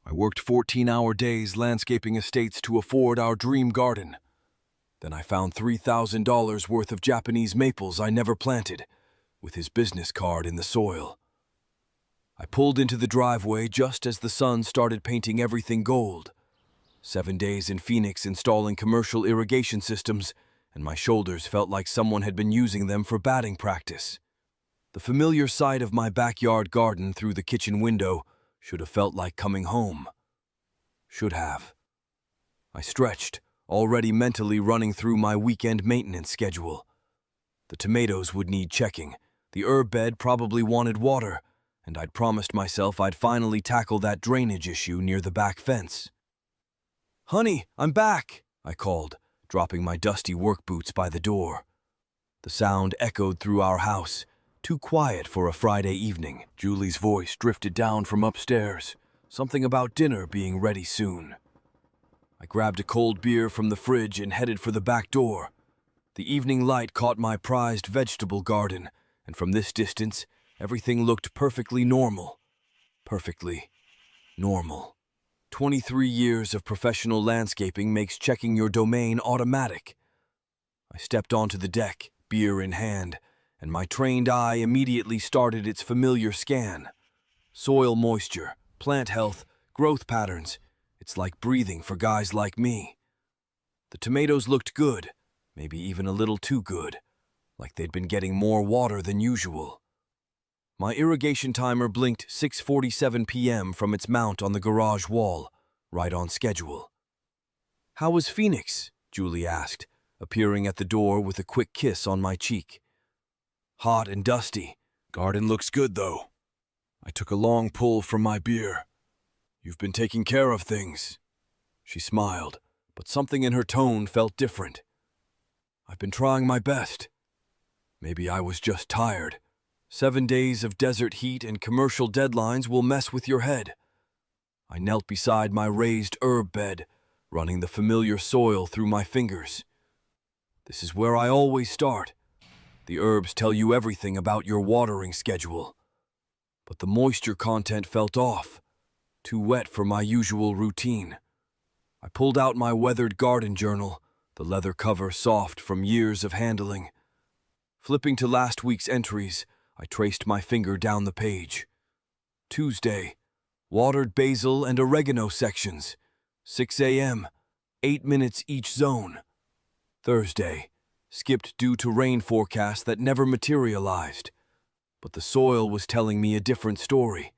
I worked 14-hour days landscaping estates to afford our dream garden. Then I found $3,000 worth of Japanese maples I never planted, with his business card in the soil. I pulled into the driveway just as the sun started painting everything gold. 7 days in Phoenix installing commercial irrigation systems, and my shoulders felt like someone had been using them for batting practice. The familiar sight of my backyard garden through the kitchen window should have felt like coming home. Should have. I stretched, already mentally running through my weekend maintenance schedule. The tomatoes would need checking, the herb bed probably wanted water, and I'd promised myself I'd finally tackle that drainage issue near the back fence. "Honey, I'm back," I called, dropping my dusty work boots by the door. The sound echoed through our house, too quiet for a Friday evening. Julie's voice drifted down from upstairs, something about dinner being ready soon. I grabbed a cold beer from the fridge and headed for the back door. The evening light caught my prized vegetable garden, and from this distance, everything looked perfectly normal. Perfectly normal. 23 years of professional landscaping makes checking your domain automatic. I stepped onto the deck, beer in hand, and my trained eye immediately started its familiar scan. Soil moisture, plant health, growth patterns. It's like breathing for guys like me. The tomatoes looked good, maybe even a little too good, like they'd been getting more water than usual. My irrigation timer blinked 6:47 p.m. from its mount on the garage wall, right on schedule. "How was Phoenix?" Julie asked, appearing at the door with a quick kiss on my cheek. "Hot and dusty. Garden looks good, though." I took a long pull from my beer. "You've been taking care of things." She smiled, but something in her tone felt different. "I've been trying my best." Maybe I was just tired. 7 days of desert heat and commercial deadlines will mess with your head. I knelt beside my raised herb bed, running the familiar soil through my fingers. This is where I always start. The herbs tell you everything about your watering schedule. But the moisture content felt off, too wet for my usual routine. I pulled out my weathered garden journal, the leather cover soft from years of handling. Flipping to last week's entries, I traced my finger down the page. Tuesday, watered basil and oregano sections, 6 a.m., 8 minutes each zone. Thursday, skipped due to rain forecasts that never materialized. But the soil was telling me a different story.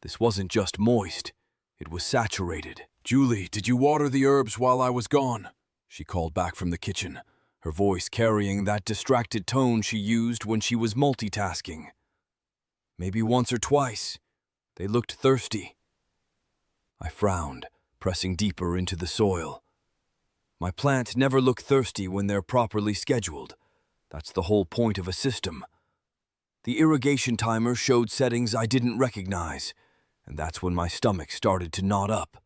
This wasn't just moist, it was saturated. "Julie, did you water the herbs while I was gone?" She called back from the kitchen, her voice carrying that distracted tone she used when she was multitasking. "Maybe once or twice. They looked thirsty." I frowned, pressing deeper into the soil. My plants never look thirsty when they're properly scheduled. That's the whole point of a system. The irrigation timer showed settings I didn't recognize, and that's when my stomach started to knot up.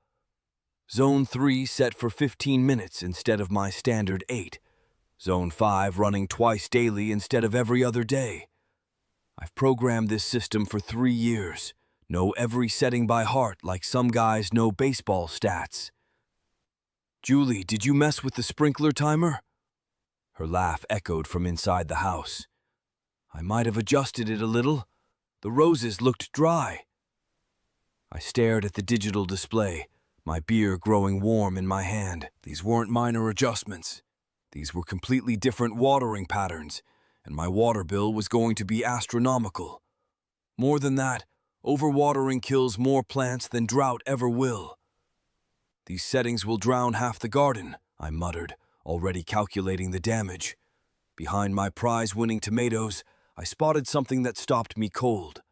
Zone 3 set for 15 minutes instead of my standard 8. Zone 5 running twice daily instead of every other day. I've programmed this system for 3 years, know every setting by heart like some guys know baseball stats. "Julie, did you mess with the sprinkler timer?" Her laugh echoed from inside the house. "I might have adjusted it a little. The roses looked dry." I stared at the digital display, my beer growing warm in my hand. These weren't minor adjustments. These were completely different watering patterns, and my water bill was going to be astronomical. More than that, overwatering kills more plants than drought ever will. "These settings will drown half the garden," I muttered, already calculating the damage. Behind my prize-winning tomatoes, I spotted something that stopped me cold.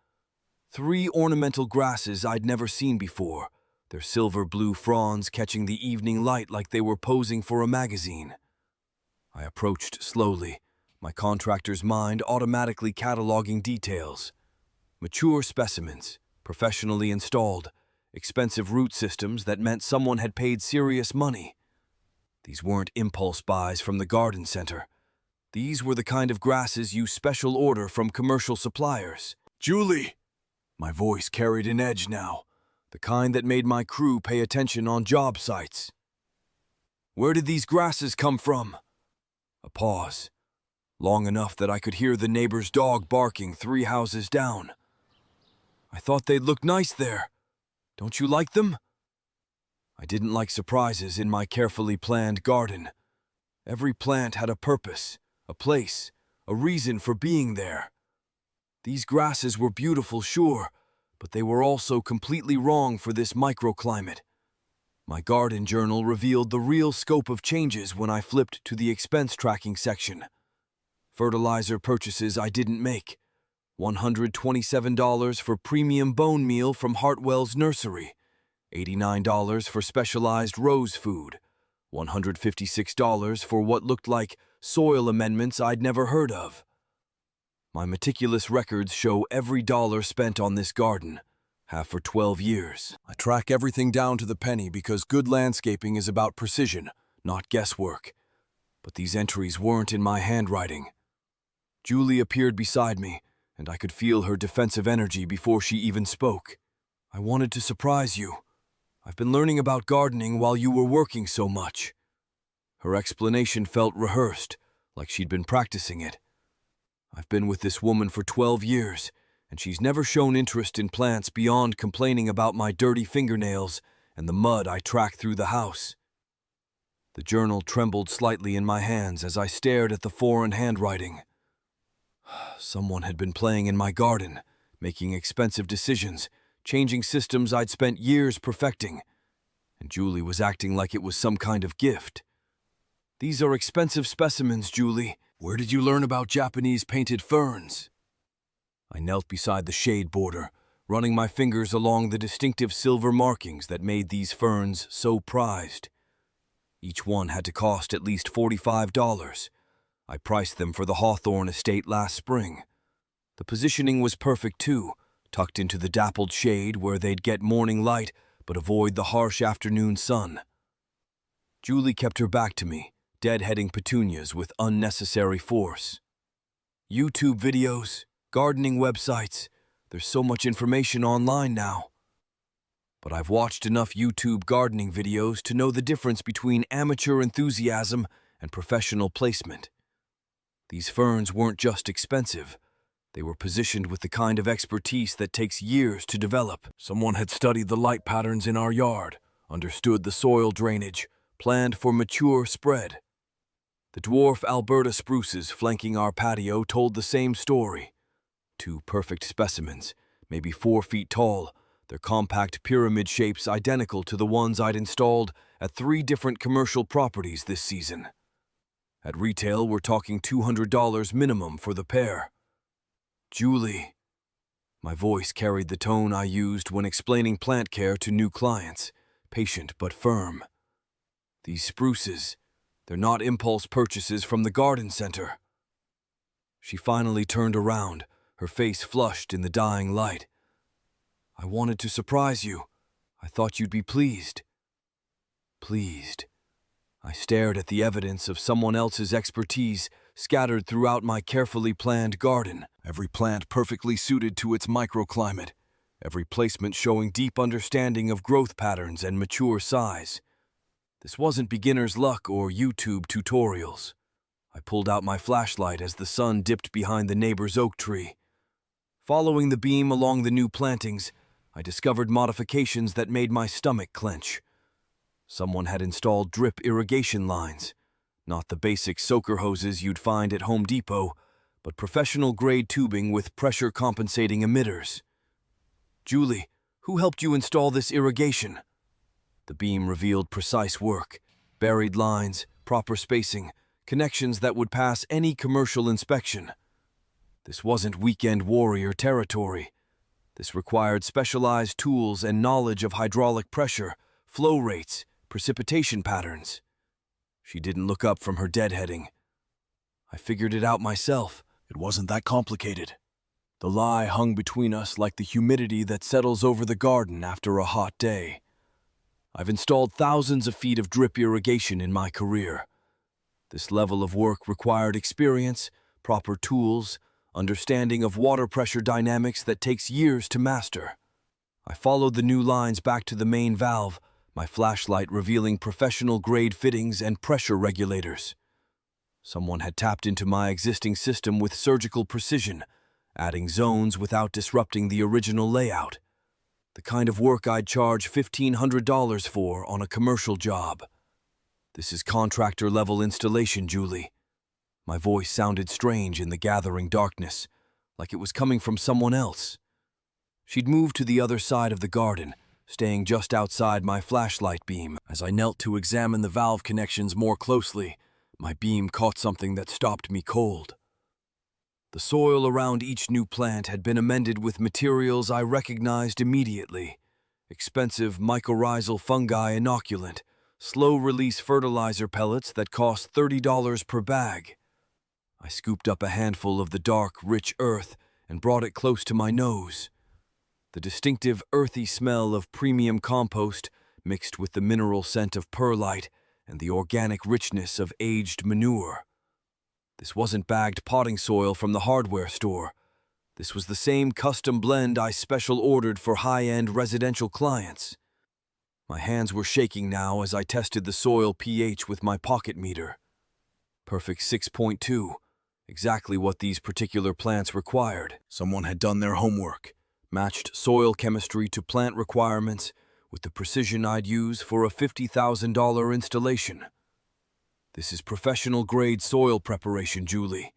3 ornamental grasses I'd never seen before, their silver-blue fronds catching the evening light like they were posing for a magazine. I approached slowly, my contractor's mind automatically cataloging details. Mature specimens, professionally installed, expensive root systems that meant someone had paid serious money. These weren't impulse buys from the garden center. These were the kind of grasses you special order from commercial suppliers. "Julie!" My voice carried an edge now. the kind that made my crew pay attention on job sites. Where did these grasses come from? A pause, long enough that I could hear the neighbor's dog barking 3 houses down. I thought they'd look nice there. Don't you like them? I didn't like surprises in my carefully planned garden. Every plant had a purpose, a place, a reason for being there. These grasses were beautiful, sure, but they were also completely wrong for this microclimate. My garden journal revealed the real scope of changes when I flipped to the expense tracking section. Fertilizer purchases I didn't make. $127 for premium bone meal from Hartwell's nursery. $89 for specialized rose food. $156 for what looked like soil amendments I'd never heard of. My meticulous records show every dollar spent on this garden, half for 12 years. I track everything down to the penny because good landscaping is about precision, not guesswork. But these entries weren't in my handwriting. Julie appeared beside me, and I could feel her defensive energy before she even spoke. I wanted to surprise you. I've been learning about gardening while you were working so much. Her explanation felt rehearsed, like she'd been practicing it. I've been with this woman for 12 years, and she's never shown interest in plants beyond complaining about my dirty fingernails and the mud I track through the house. The journal trembled slightly in my hands as I stared at the foreign handwriting. Someone had been playing in my garden, making expensive decisions, changing systems I'd spent years perfecting, and Julie was acting like it was some kind of gift. These are expensive specimens, Julie. Where did you learn about Japanese painted ferns? I knelt beside the shade border, running my fingers along the distinctive silver markings that made these ferns so prized. Each one had to cost at least $45. I priced them for the Hawthorne estate last spring. The positioning was perfect too, tucked into the dappled shade where they'd get morning light but avoid the harsh afternoon sun. Julie kept her back to me, deadheading petunias with unnecessary force. YouTube videos, gardening websites, there's so much information online now. But I've watched enough YouTube gardening videos to know the difference between amateur enthusiasm and professional placement. These ferns weren't just expensive. They were positioned with the kind of expertise that takes years to develop. Someone had studied the light patterns in our yard, understood the soil drainage, planned for mature spread. The dwarf Alberta spruces flanking our patio told the same story. 2 perfect specimens, maybe 4 feet tall, their compact pyramid shapes identical to the ones I'd installed at 3 different commercial properties this season. At retail, we're talking $200 minimum for the pair. Julie. My voice carried the tone I used when explaining plant care to new clients, patient but firm. These spruces, they're not impulse purchases from the garden center. She finally turned around, her face flushed in the dying light. I wanted to surprise you. I thought you'd be pleased. Pleased. I stared at the evidence of someone else's expertise scattered throughout my carefully planned garden, every plant perfectly suited to its microclimate, every placement showing deep understanding of growth patterns and mature size. This wasn't beginner's luck or YouTube tutorials. I pulled out my flashlight as the sun dipped behind the neighbor's oak tree. Following the beam along the new plantings, I discovered modifications that made my stomach clench. Someone had installed drip irrigation lines, not the basic soaker hoses you'd find at Home Depot, but professional-grade tubing with pressure-compensating emitters. Julie, who helped you install this irrigation? The beam revealed precise work, buried lines, proper spacing, connections that would pass any commercial inspection. This wasn't weekend warrior territory. This required specialized tools and knowledge of hydraulic pressure, flow rates, precipitation patterns. She didn't look up from her deadheading. I figured it out myself. It wasn't that complicated. The lie hung between us like the humidity that settles over the garden after a hot day. I've installed thousands of feet of drip irrigation in my career. This level of work required experience, proper tools, understanding of water pressure dynamics that takes years to master. I followed the new lines back to the main valve, my flashlight revealing professional-grade fittings and pressure regulators. Someone had tapped into my existing system with surgical precision, adding zones without disrupting the original layout. The kind of work I'd charge $1,500 for on a commercial job. This is contractor-level installation, Julie. My voice sounded strange in the gathering darkness, like it was coming from someone else. She'd moved to the other side of the garden, staying just outside my flashlight beam. As I knelt to examine the valve connections more closely, my beam caught something that stopped me cold. The soil around each new plant had been amended with materials I recognized immediately. Expensive mycorrhizal fungi inoculant, slow-release fertilizer pellets that cost $30 per bag. I scooped up a handful of the dark, rich earth and brought it close to my nose. The distinctive earthy smell of premium compost mixed with the mineral scent of perlite and the organic richness of aged manure. This wasn't bagged potting soil from the hardware store. This was the same custom blend I special ordered for high-end residential clients. My hands were shaking now as I tested the soil pH with my pocket meter. Perfect 6.2, exactly what these particular plants required. Someone had done their homework, matched soil chemistry to plant requirements with the precision I'd use for a $50,000 installation. This is professional-grade soil preparation, Julie.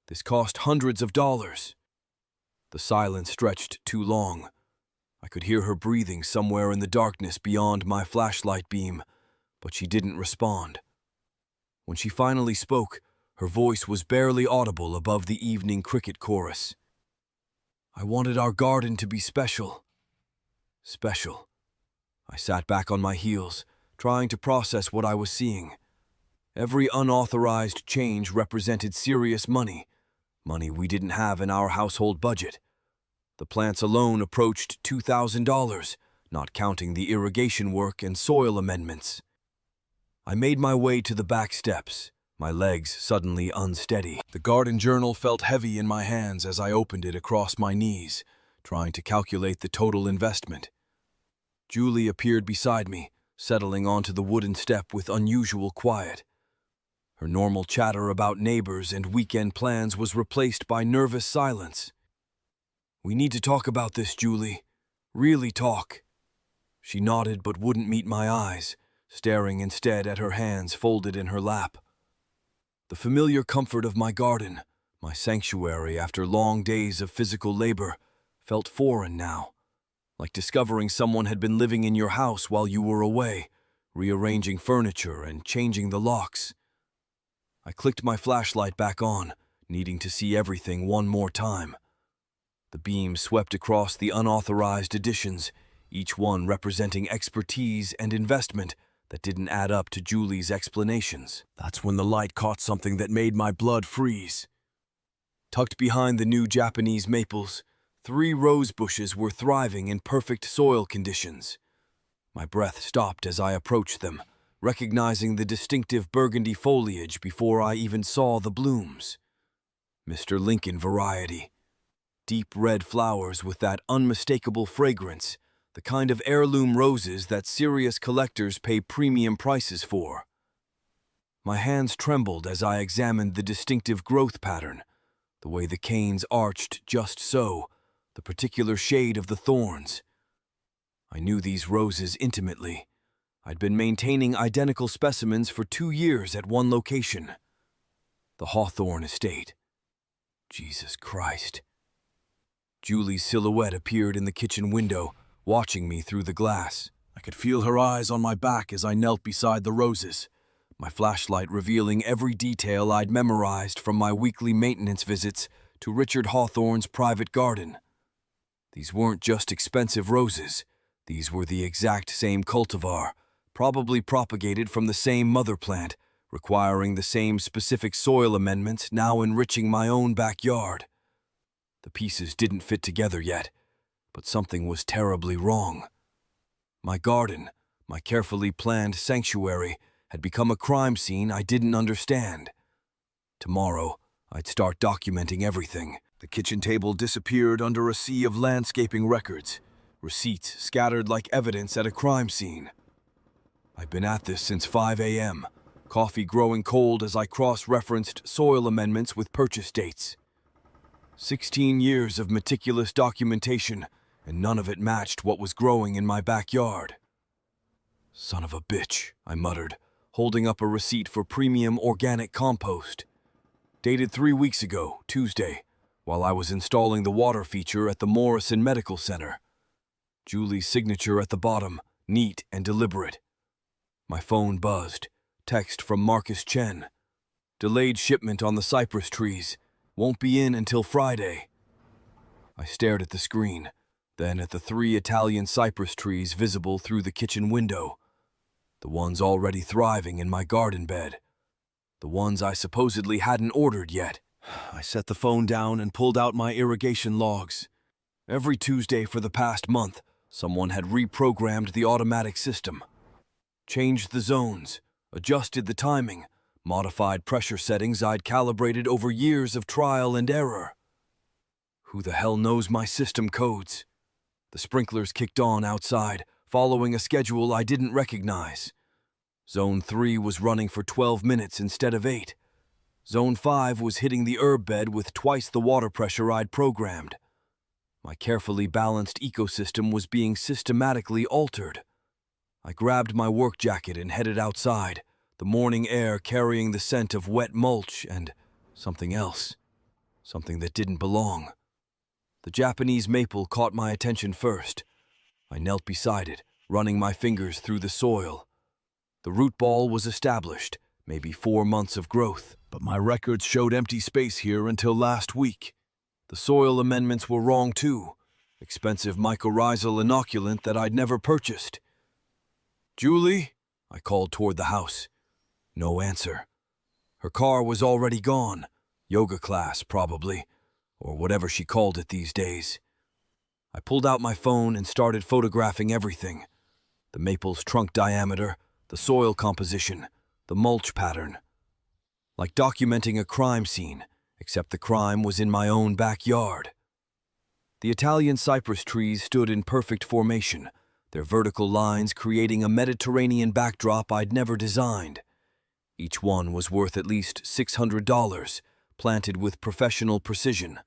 This cost hundreds of dollars. The silence stretched too long. I could hear her breathing somewhere in the darkness beyond my flashlight beam, but she didn't respond. When she finally spoke, her voice was barely audible above the evening cricket chorus. I wanted our garden to be special. Special. I sat back on my heels, trying to process what I was seeing. Every unauthorized change represented serious money, money we didn't have in our household budget. The plants alone approached $2,000, not counting the irrigation work and soil amendments. I made my way to the back steps, my legs suddenly unsteady. The garden journal felt heavy in my hands as I opened it across my knees, trying to calculate the total investment. Julie appeared beside me, settling onto the wooden step with unusual quiet. Her normal chatter about neighbors and weekend plans was replaced by nervous silence. "We need to talk about this, Julie. Really talk." She nodded but wouldn't meet my eyes, staring instead at her hands folded in her lap. The familiar comfort of my garden, my sanctuary after long days of physical labor, felt foreign now, like discovering someone had been living in your house while you were away, rearranging furniture and changing the locks. I clicked my flashlight back on, needing to see everything one more time. The beam swept across the unauthorized additions, each one representing expertise and investment that didn't add up to Julie's explanations. That's when the light caught something that made my blood freeze. Tucked behind the new Japanese maples, 3 rose bushes were thriving in perfect soil conditions. My breath stopped as I approached them, recognizing the distinctive burgundy foliage before I even saw the blooms. Mr. Lincoln variety. Deep red flowers with that unmistakable fragrance, the kind of heirloom roses that serious collectors pay premium prices for. My hands trembled as I examined the distinctive growth pattern, the way the canes arched just so, the particular shade of the thorns. I knew these roses intimately. I'd been maintaining identical specimens for 2 years at one location. The Hawthorne estate. Jesus Christ. Julie's silhouette appeared in the kitchen window, watching me through the glass. I could feel her eyes on my back as I knelt beside the roses, my flashlight revealing every detail I'd memorized from my weekly maintenance visits to Richard Hawthorne's private garden. These weren't just expensive roses. These were the exact same cultivar, probably propagated from the same mother plant, requiring the same specific soil amendments now enriching my own backyard. The pieces didn't fit together yet, but something was terribly wrong. My garden, my carefully planned sanctuary, had become a crime scene I didn't understand. Tomorrow, I'd start documenting everything. The kitchen table disappeared under a sea of landscaping records, receipts scattered like evidence at a crime scene. I'd been at this since 5 a.m., coffee growing cold as I cross-referenced soil amendments with purchase dates. 16 years of meticulous documentation, and none of it matched what was growing in my backyard. Son of a bitch, I muttered, holding up a receipt for premium organic compost. Dated 3 weeks ago, Tuesday, while I was installing the water feature at the Morrison Medical Center. Julie's signature at the bottom, neat and deliberate. My phone buzzed. Text from Marcus Chen. Delayed shipment on the cypress trees. Won't be in until Friday. I stared at the screen, then at the 3 Italian cypress trees visible through the kitchen window. The ones already thriving in my garden bed. The ones I supposedly hadn't ordered yet. I set the phone down and pulled out my irrigation logs. Every Tuesday for the past month, someone had reprogrammed the automatic system. Changed the zones, adjusted the timing, modified pressure settings I'd calibrated over years of trial and error. Who the hell knows my system codes? The sprinklers kicked on outside, following a schedule I didn't recognize. Zone 3 was running for 12 minutes instead of 8. Zone 5 was hitting the herb bed with twice the water pressure I'd programmed. My carefully balanced ecosystem was being systematically altered. I grabbed my work jacket and headed outside, the morning air carrying the scent of wet mulch and something else, something that didn't belong. The Japanese maple caught my attention first. I knelt beside it, running my fingers through the soil. The root ball was established, maybe 4 months of growth, but my records showed empty space here until last week. The soil amendments were wrong too, expensive mycorrhizal inoculant that I'd never purchased. "Julie?" I called toward the house. No answer. Her car was already gone. Yoga class, probably, or whatever she called it these days. I pulled out my phone and started photographing everything. The maple's trunk diameter, the soil composition, the mulch pattern. Like documenting a crime scene, except the crime was in my own backyard. The Italian cypress trees stood in perfect formation, their vertical lines creating a Mediterranean backdrop I'd never designed. Each one was worth at least $600, planted with professional precision.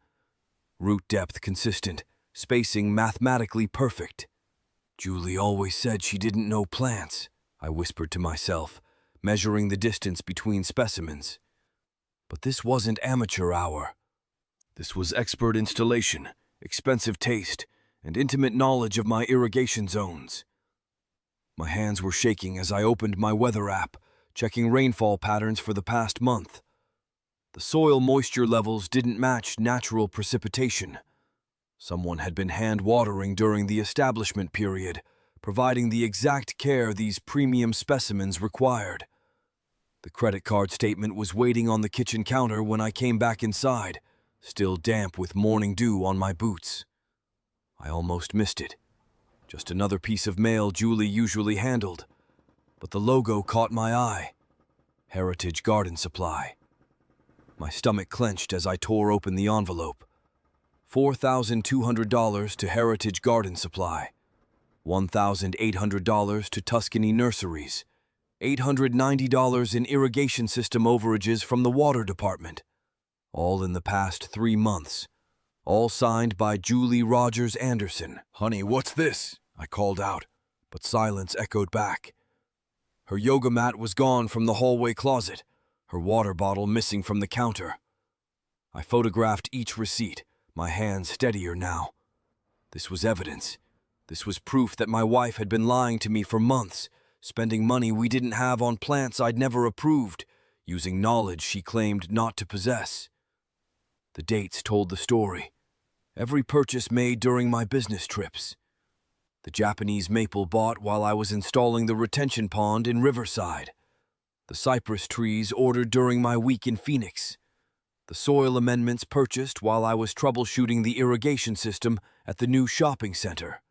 Root depth consistent, spacing mathematically perfect. Julie always said she didn't know plants, I whispered to myself, measuring the distance between specimens. But this wasn't amateur hour. This was expert installation, expensive taste, and intimate knowledge of my irrigation zones. My hands were shaking as I opened my weather app, checking rainfall patterns for the past month. The soil moisture levels didn't match natural precipitation. Someone had been hand-watering during the establishment period, providing the exact care these premium specimens required. The credit card statement was waiting on the kitchen counter when I came back inside, still damp with morning dew on my boots. I almost missed it. Just another piece of mail Julie usually handled. But the logo caught my eye. Heritage Garden Supply. My stomach clenched as I tore open the envelope. $4,200 to Heritage Garden Supply. $1,800 to Tuscany Nurseries. $890 in irrigation system overages from the water department. All in the past 3 months. All signed by Julie Rogers Anderson. "Honey, what's this?" I called out, but silence echoed back. Her yoga mat was gone from the hallway closet, her water bottle missing from the counter. I photographed each receipt, my hands steadier now. This was evidence. This was proof that my wife had been lying to me for months, spending money we didn't have on plants I'd never approved, using knowledge she claimed not to possess. The dates told the story. Every purchase made during my business trips. The Japanese maple bought while I was installing the retention pond in Riverside. The cypress trees ordered during my week in Phoenix. The soil amendments purchased while I was troubleshooting the irrigation system at the new shopping center.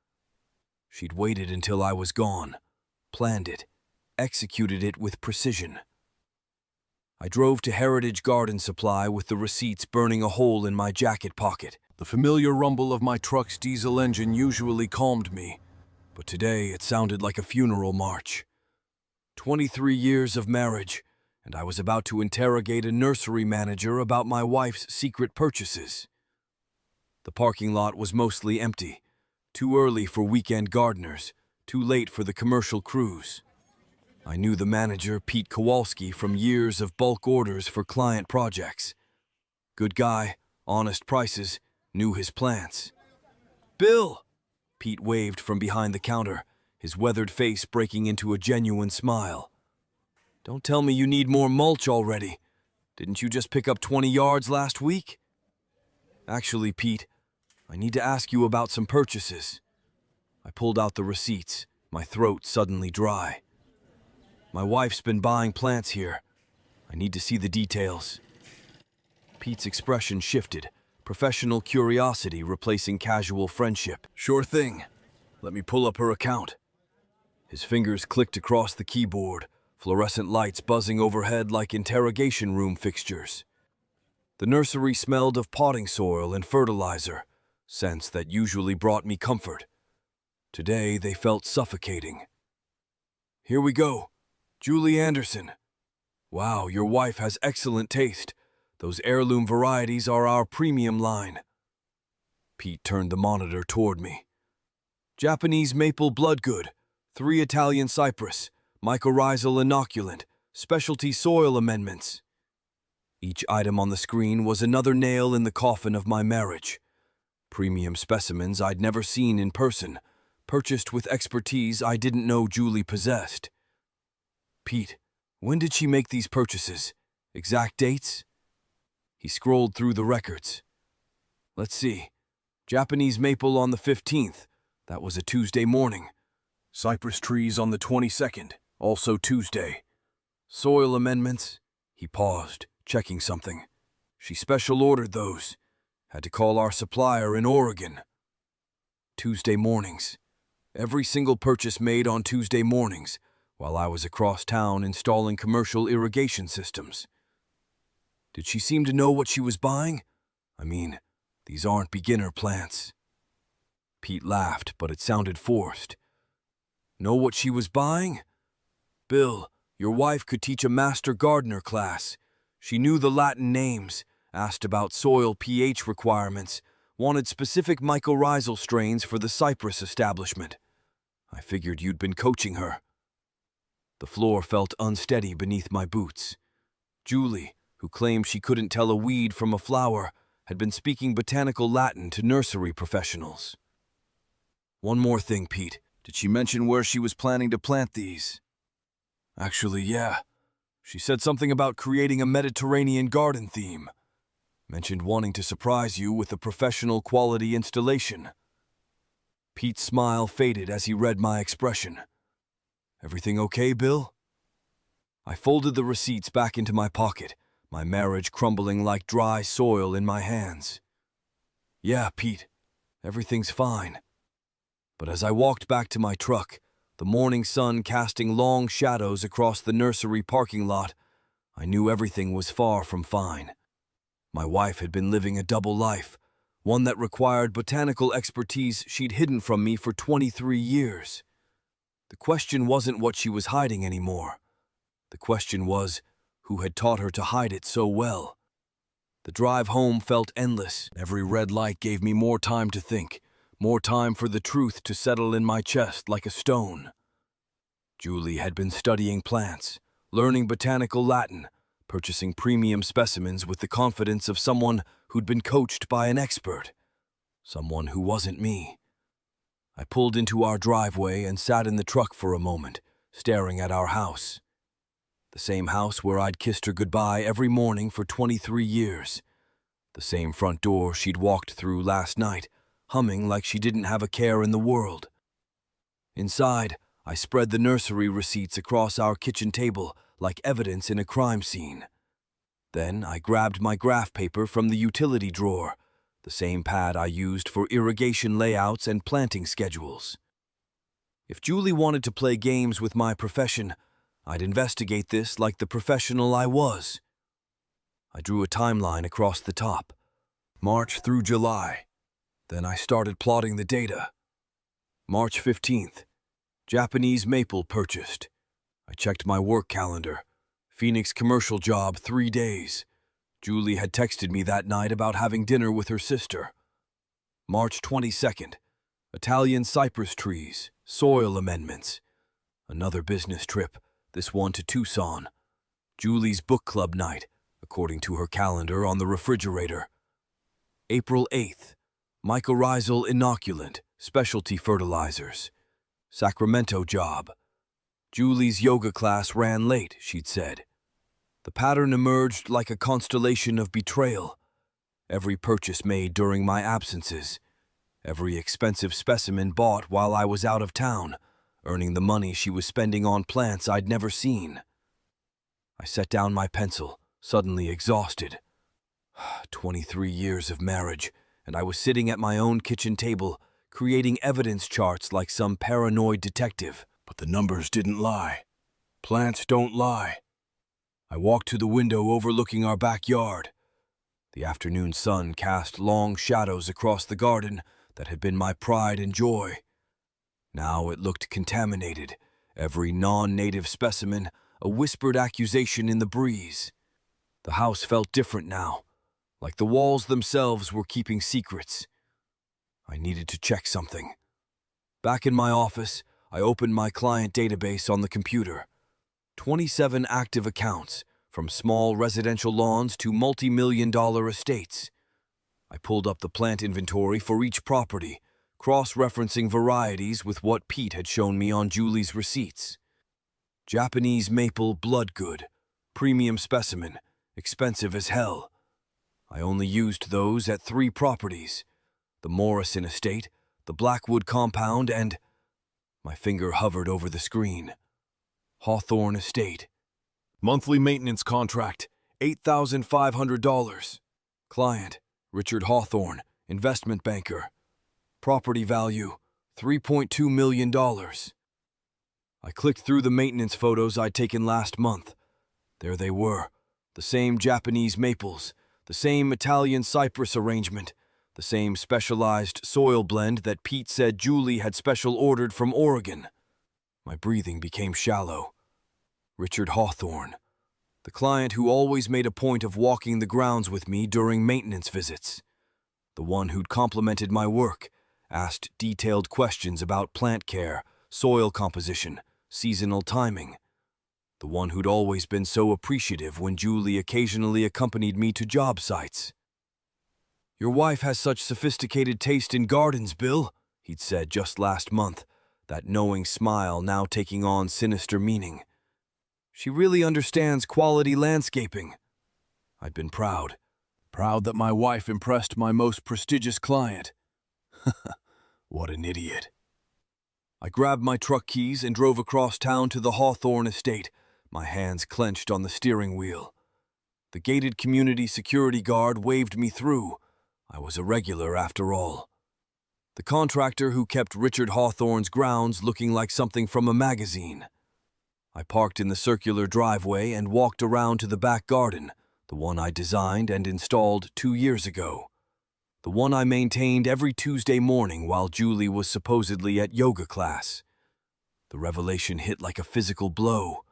She'd waited until I was gone, planned it, executed it with precision. I drove to Heritage Garden Supply with the receipts burning a hole in my jacket pocket. The familiar rumble of my truck's diesel engine usually calmed me, but today it sounded like a funeral march. 23 years of marriage, and I was about to interrogate a nursery manager about my wife's secret purchases. The parking lot was mostly empty, too early for weekend gardeners, too late for the commercial crews. I knew the manager, Pete Kowalski, from years of bulk orders for client projects. Good guy, honest prices, knew his plants. "Bill!" Pete waved from behind the counter, his weathered face breaking into a genuine smile. "Don't tell me you need more mulch already. Didn't you just pick up 20 yards last week?" "Actually, Pete, I need to ask you about some purchases." I pulled out the receipts, my throat suddenly dry. "My wife's been buying plants here. I need to see the details." Pete's expression shifted, professional curiosity replacing casual friendship. "Sure thing. Let me pull up her account." His fingers clicked across the keyboard, fluorescent lights buzzing overhead like interrogation room fixtures. The nursery smelled of potting soil and fertilizer, scents that usually brought me comfort. Today they felt suffocating. "Here we go. Julie Anderson. Wow, your wife has excellent taste. Those heirloom varieties are our premium line." Pete turned the monitor toward me. "Japanese maple bloodgood, 3 Italian cypress, mycorrhizal inoculant, specialty soil amendments." Each item on the screen was another nail in the coffin of my marriage. Premium specimens I'd never seen in person, purchased with expertise I didn't know Julie possessed. "Pete, when did she make these purchases? Exact dates?" He scrolled through the records. "Let's see. Japanese maple on the 15th. That was a Tuesday morning. Cypress trees on the 22nd, also Tuesday. Soil amendments." He paused, checking something. "She special ordered those. Had to call our supplier in Oregon." Tuesday mornings. Every single purchase made on Tuesday mornings, while I was across town installing commercial irrigation systems. Did she seem to know what she was buying? I mean, these aren't beginner plants. Pete laughed, but it sounded forced. "Know what she was buying? Bill, your wife could teach a master gardener class. She knew the Latin names, asked about soil pH requirements, wanted specific mycorrhizal strains for the cypress establishment. I figured you'd been coaching her." The floor felt unsteady beneath my boots. Julie, who claimed she couldn't tell a weed from a flower, had been speaking botanical Latin to nursery professionals. "One more thing, Pete. Did she mention where she was planning to plant these?" "Actually, yeah. She said something about creating a Mediterranean garden theme. Mentioned wanting to surprise you with a professional quality installation." Pete's smile faded as he read my expression. "Everything okay, Bill?" I folded the receipts back into my pocket, my marriage crumbling like dry soil in my hands. "Yeah, Pete, everything's fine." But as I walked back to my truck, the morning sun casting long shadows across the nursery parking lot, I knew everything was far from fine. My wife had been living a double life, one that required botanical expertise she'd hidden from me for 23 years. The question wasn't what she was hiding anymore. The question was, who had taught her to hide it so well? The drive home felt endless. Every red light gave me more time to think, more time for the truth to settle in my chest like a stone. Julie had been studying plants, learning botanical Latin, purchasing premium specimens with the confidence of someone who'd been coached by an expert. Someone who wasn't me. I pulled into our driveway and sat in the truck for a moment, staring at our house. The same house where I'd kissed her goodbye every morning for 23 years. The same front door she'd walked through last night, humming like she didn't have a care in the world. Inside, I spread the nursery receipts across our kitchen table like evidence in a crime scene. Then I grabbed my graph paper from the utility drawer, the same pad I used for irrigation layouts and planting schedules. If Julie wanted to play games with my profession, I'd investigate this like the professional I was. I drew a timeline across the top. March through July, Then I started plotting the data. March 15th. Japanese maple purchased. I checked my work calendar. Phoenix commercial job 3 days. Julie had texted me that night about having dinner with her sister. March 22nd. Italian cypress trees, soil amendments. Another business trip, this one to Tucson. Julie's book club night, according to her calendar on the refrigerator. April 8th. Mycorrhizal inoculant, specialty fertilizers. Sacramento job. Julie's yoga class ran late, she'd said. The pattern emerged like a constellation of betrayal. Every purchase made during my absences. Every expensive specimen bought while I was out of town, earning the money she was spending on plants I'd never seen. I set down my pencil, suddenly exhausted. 23 years of marriage, and I was sitting at my own kitchen table, creating evidence charts like some paranoid detective. But the numbers didn't lie. Plants don't lie. I walked to the window overlooking our backyard. The afternoon sun cast long shadows across the garden that had been my pride and joy. Now it looked contaminated, every non-native specimen a whispered accusation in the breeze. The house felt different now, like the walls themselves were keeping secrets. I needed to check something. Back in my office, I opened my client database on the computer. 27 active accounts, from small residential lawns to multi-million-dollar estates. I pulled up the plant inventory for each property, cross-referencing varieties with what Pete had shown me on Julie's receipts. Japanese maple bloodgood, premium specimen, expensive as hell. I only used those at 3 properties: the Morrison estate, the Blackwood compound, and... My finger hovered over the screen. Hawthorne Estate. Monthly maintenance contract, $8,500. Client, Richard Hawthorne, investment banker. Property value, $3.2 million. I clicked through the maintenance photos I'd taken last month. There they were, the same Japanese maples, the same Italian cypress arrangement, the same specialized soil blend that Pete said Julie had special ordered from Oregon. My breathing became shallow. Richard Hawthorne, the client who always made a point of walking the grounds with me during maintenance visits. The one who'd complimented my work, asked detailed questions about plant care, soil composition, seasonal timing. The one who'd always been so appreciative when Julie occasionally accompanied me to job sites. "Your wife has such sophisticated taste in gardens, Bill," he'd said just last month, that knowing smile now taking on sinister meaning. "She really understands quality landscaping." I'd been proud that my wife impressed my most prestigious client. What an idiot. I grabbed my truck keys and drove across town to the Hawthorne estate, my hands clenched on the steering wheel. The gated community security guard waved me through. I was a regular after all. The contractor who kept Richard Hawthorne's grounds looking like something from a magazine. I parked in the circular driveway and walked around to the back garden, the one I designed and installed 2 years ago. The one I maintained every Tuesday morning while Julie was supposedly at yoga class. The revelation hit like a physical blow.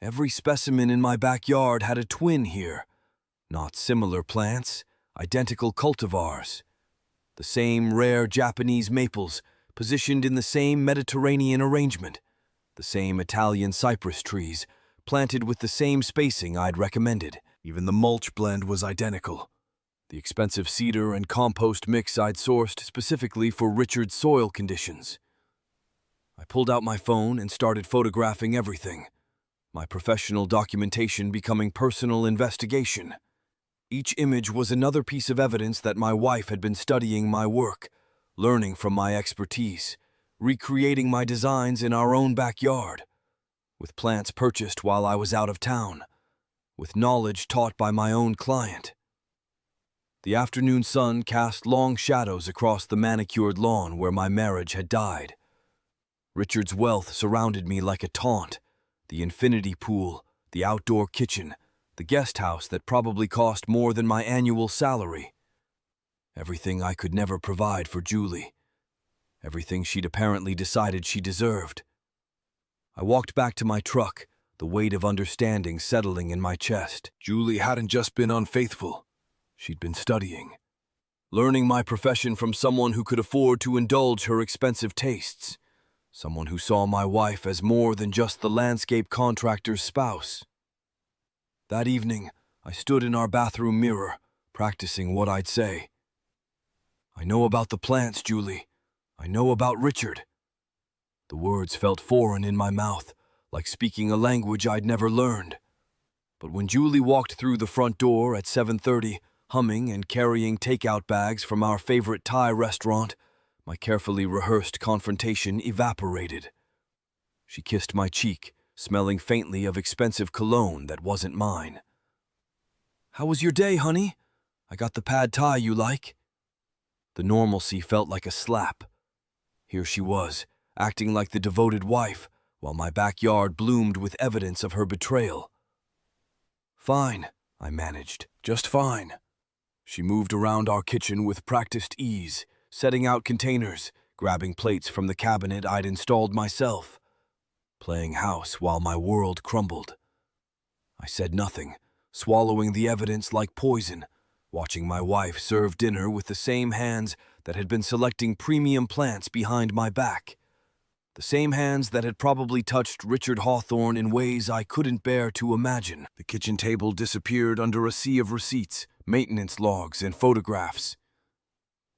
Every specimen in my backyard had a twin here. Not similar plants, identical cultivars. The same rare Japanese maples, positioned in the same Mediterranean arrangement. The same Italian cypress trees, planted with the same spacing I'd recommended. Even the mulch blend was identical. The expensive cedar and compost mix I'd sourced specifically for Richard's soil conditions. I pulled out my phone and started photographing everything, my professional documentation becoming personal investigation. Each image was another piece of evidence that my wife had been studying my work, learning from my expertise, recreating my designs in our own backyard, with plants purchased while I was out of town, with knowledge taught by my own client. The afternoon sun cast long shadows across the manicured lawn where my marriage had died. Richard's wealth surrounded me like a taunt. The infinity pool, the outdoor kitchen, the guest house that probably cost more than my annual salary. Everything I could never provide for Julie. Everything she'd apparently decided she deserved. I walked back to my truck, the weight of understanding settling in my chest. Julie hadn't just been unfaithful. She'd been studying. Learning my profession from someone who could afford to indulge her expensive tastes. Someone who saw my wife as more than just the landscape contractor's spouse. That evening, I stood in our bathroom mirror, practicing what I'd say. I know about the plants, Julie. I know about Richard. The words felt foreign in my mouth, like speaking a language I'd never learned. But when Julie walked through the front door at 7:30, humming and carrying takeout bags from our favorite Thai restaurant, my carefully rehearsed confrontation evaporated. She kissed my cheek, smelling faintly of expensive cologne that wasn't mine. "How was your day, honey? I got the pad thai you like." The normalcy felt like a slap. Here she was, acting like the devoted wife, while my backyard bloomed with evidence of her betrayal. "Fine," I managed. "Just fine." She moved around our kitchen with practiced ease, setting out containers, grabbing plates from the cabinet I'd installed myself, playing house while my world crumbled. I said nothing, swallowing the evidence like poison, watching my wife serve dinner with the same hands that had been selecting premium plants behind my back. The same hands that had probably touched Richard Hawthorne in ways I couldn't bear to imagine. The kitchen table disappeared under a sea of receipts, maintenance logs, and photographs.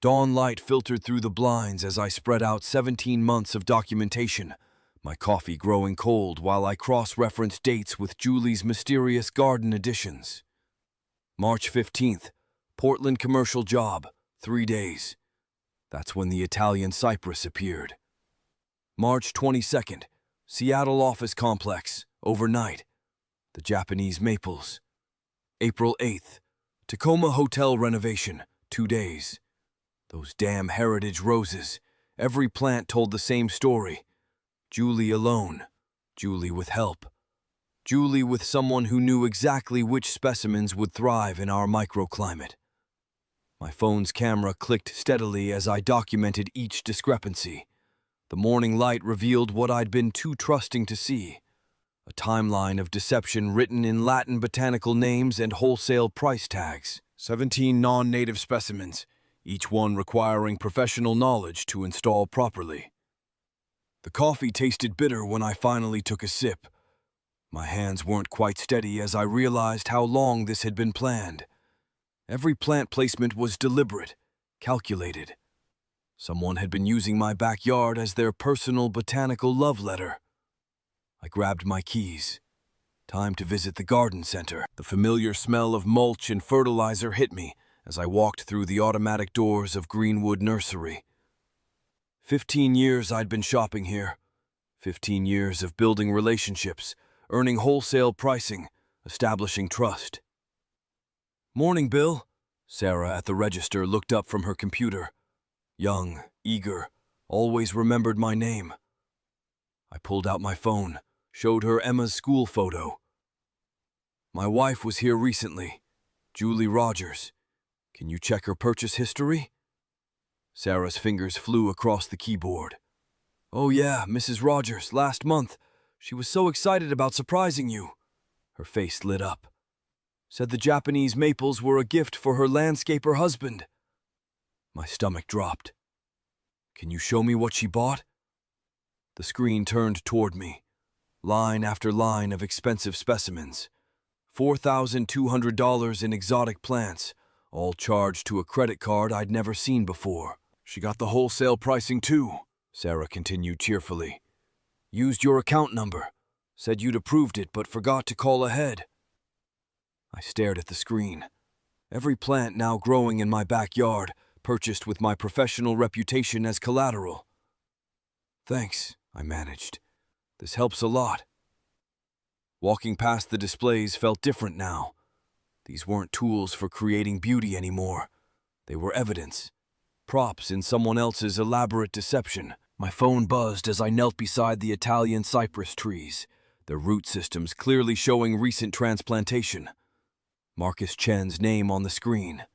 Dawn light filtered through the blinds as I spread out 17 months of documentation, my coffee growing cold while I cross-referenced dates with Julie's mysterious garden additions. March 15th, Portland commercial job, 3 days. That's when the Italian cypress appeared. March 22nd, Seattle office complex, overnight. The Japanese maples. April 8th, Tacoma hotel renovation, 2 days. Those damn heritage roses. Every plant told the same story. Julie alone. Julie with help. Julie with someone who knew exactly which specimens would thrive in our microclimate. My phone's camera clicked steadily as I documented each discrepancy. The morning light revealed what I'd been too trusting to see. A timeline of deception written in Latin botanical names and wholesale price tags. 17 non-native specimens, each one requiring professional knowledge to install properly. The coffee tasted bitter when I finally took a sip. My hands weren't quite steady as I realized how long this had been planned. Every plant placement was deliberate, calculated. Someone had been using my backyard as their personal botanical love letter. I grabbed my keys. Time to visit the garden center. The familiar smell of mulch and fertilizer hit me as I walked through the automatic doors of Greenwood Nursery. 15 years I'd been shopping here. 15 years of building relationships, earning wholesale pricing, establishing trust. "Morning, Bill." Sarah at the register looked up from her computer. Young, eager, always remembered my name. I pulled out my phone, showed her Emma's school photo. "My wife was here recently. Julie Rogers. Can you check her purchase history?" Sarah's fingers flew across the keyboard. "Oh yeah, Mrs. Rogers, last month. She was so excited about surprising you." Her face lit up. "Said the Japanese maples were a gift for her landscaper husband." My stomach dropped. "Can you show me what she bought?" The screen turned toward me. Line after line of expensive specimens. $4,200 in exotic plants, all charged to a credit card I'd never seen before. "She got the wholesale pricing too," Sarah continued cheerfully. "Used your account number. Said you'd approved it but forgot to call ahead." I stared at the screen. Every plant now growing in my backyard, purchased with my professional reputation as collateral. "Thanks," I managed. "This helps a lot." Walking past the displays felt different now. These weren't tools for creating beauty anymore. They were evidence. Props in someone else's elaborate deception. My phone buzzed as I knelt beside the Italian cypress trees, their root systems clearly showing recent transplantation. Marcus Chen's name on the screen.